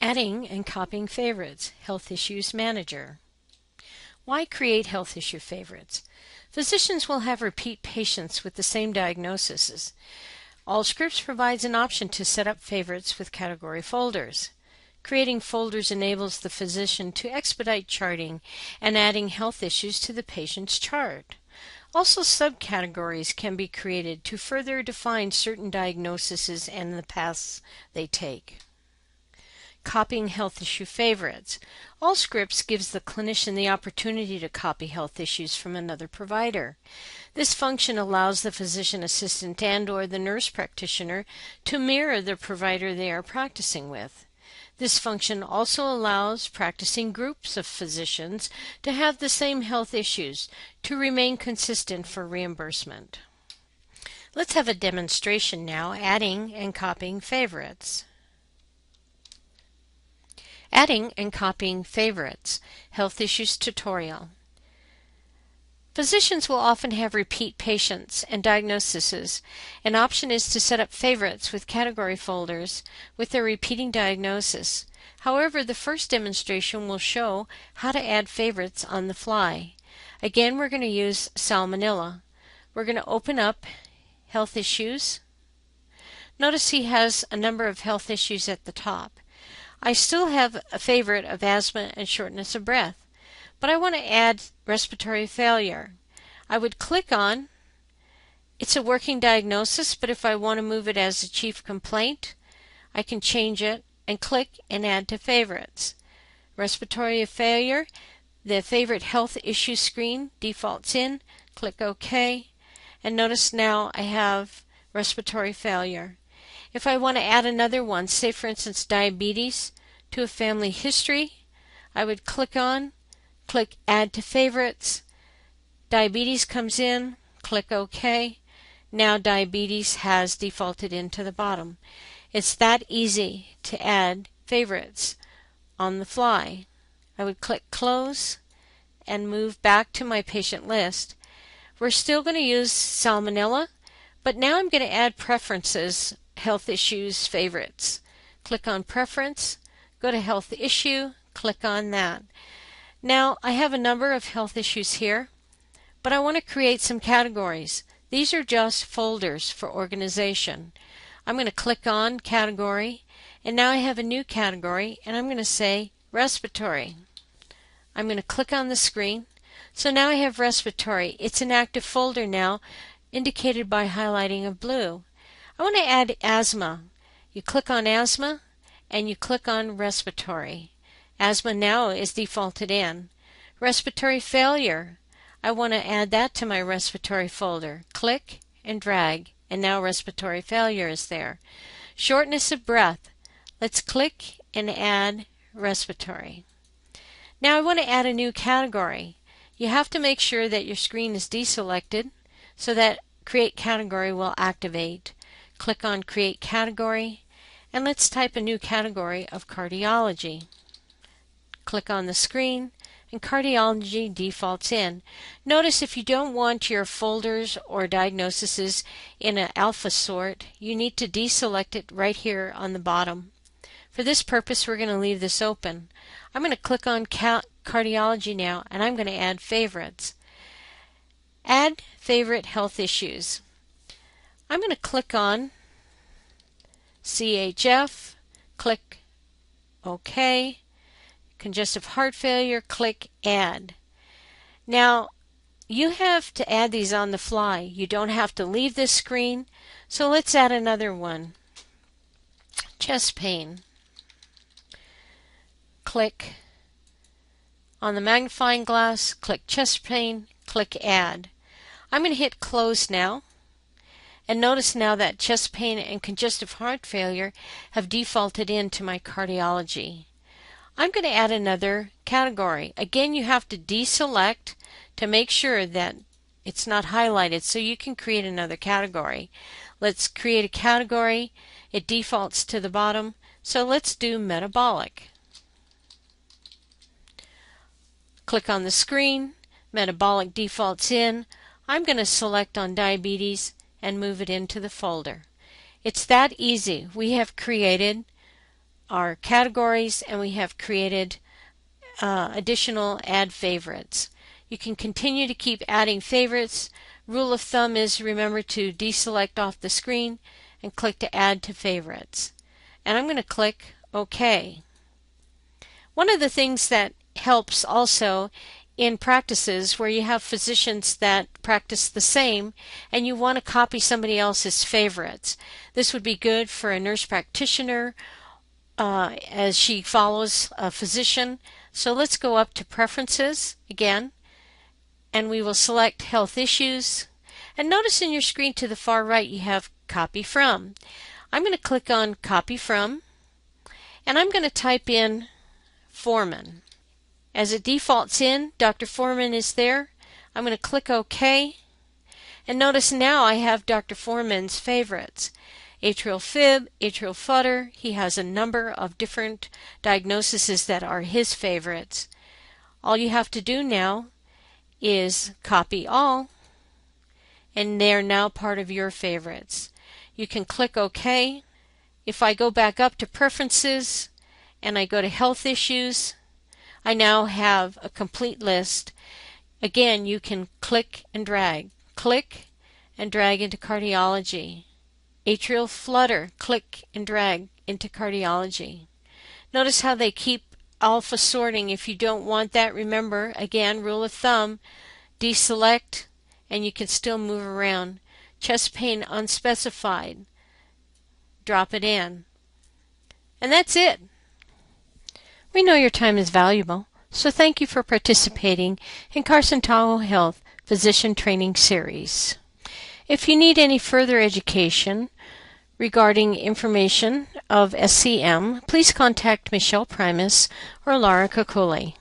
Adding and copying favorites, Health Issues Manager. Why create health issue favorites? Physicians will have repeat patients with the same diagnoses. Allscripts provides an option to set up favorites with category folders. Creating folders enables the physician to expedite charting and adding health issues to the patient's chart. Also, subcategories can be created to further define certain diagnoses and the paths they take. Copying health issue favorites. Allscripts gives the clinician the opportunity to copy health issues from another provider. This function allows the physician assistant and/or the nurse practitioner to mirror the provider they are practicing with. This function also allows practicing groups of physicians to have the same health issues to remain consistent for reimbursement. Let's have a demonstration now, adding and copying favorites. Adding and copying favorites, Health Issues Tutorial. Physicians will often have repeat patients and diagnoses. An option is to set up favorites with category folders with their repeating diagnosis. However, the first demonstration will show how to add favorites on the fly. Again, we're going to use Salmonella. We're going to open up Health Issues. Notice he has a number of health issues at the top. I still have a favorite of asthma and shortness of breath, but I want to add respiratory failure. I would click on, it's a working diagnosis, but if I want to move it as a chief complaint, I can change it and click and add to favorites. Respiratory failure, the favorite health issue screen defaults in, click OK, and notice now I have respiratory failure. If I want to add another one, say for instance diabetes, to a family history, I would click Add to Favorites. Diabetes comes in, click OK. Now diabetes has defaulted into the bottom. It's that easy to add favorites on the fly. I would click Close and move back to my patient list. We're still going to use Salmonella, but now I'm going to add preferences. Health Issues Favorites. Click on Preference, go to Health Issue, click on that. Now I have a number of health issues here, but I want to create some categories. These are just folders for organization. I'm going to click on Category, and now I have a new category, and I'm going to say Respiratory. I'm going to click on the screen. So now I have Respiratory. It's an active folder now, indicated by highlighting of blue. I want to add asthma. You click on asthma and you click on respiratory. Asthma now is defaulted in. Respiratory failure. I want to add that to my respiratory folder. Click and drag, and now respiratory failure is there. Shortness of breath. Let's click and add respiratory. Now I want to add a new category. You have to make sure that your screen is deselected so that Create Category will activate. Click on Create Category, and let's type a new category of Cardiology. Click on the screen, and Cardiology defaults in. Notice if you don't want your folders or diagnoses in an alpha sort, you need to deselect it right here on the bottom. For this purpose, we're going to leave this open. I'm going to click on Cardiology now, and I'm going to add favorites. Add favorite health issues. I'm going to click on CHF, click OK, congestive heart failure, click Add. Now you have to add these on the fly. You don't have to leave this screen, so let's add another one. Chest pain. Click on the magnifying glass, click chest pain, click Add. I'm going to hit Close now. And notice now that chest pain and congestive heart failure have defaulted into my cardiology. I'm going to add another category. Again, you have to deselect to make sure that it's not highlighted so you can create another category. Let's create a category. It defaults to the bottom, so let's do metabolic. Click on the screen. Metabolic defaults in. I'm going to select on diabetes and move it into the folder. It's that easy. We have created our categories, and we have created additional add favorites. You can continue to keep adding favorites. Rule of thumb is remember to deselect off the screen and click to add to favorites. And I'm going to click OK. One of the things that helps also in practices where you have physicians that practice the same and you want to copy somebody else's favorites. This would be good for a nurse practitioner as she follows a physician. So let's go up to Preferences again, and we will select Health Issues. And notice in your screen to the far right you have Copy From. I'm going to click on Copy From, and I'm going to type in Foreman. As it defaults in, Dr. Foreman is there. I'm going to click OK, and notice now I have Dr. Foreman's favorites. Atrial fib, atrial flutter. He has a number of different diagnoses that are his favorites. All you have to do now is copy all, and they're now part of your favorites. You can click OK. If I go back up to Preferences and I go to Health Issues, I now have a complete list. Again, you can click and drag. Click and drag into cardiology. Atrial flutter, click and drag into cardiology. Notice how they keep alpha sorting. If you don't want that, remember, again, rule of thumb, deselect, and you can still move around. Chest pain unspecified, drop it in. And that's it. We know your time is valuable, so thank you for participating in Carson Tahoe Health Physician Training Series. If you need any further education regarding information of SCM, please contact Michelle Primus or Laura Kokole.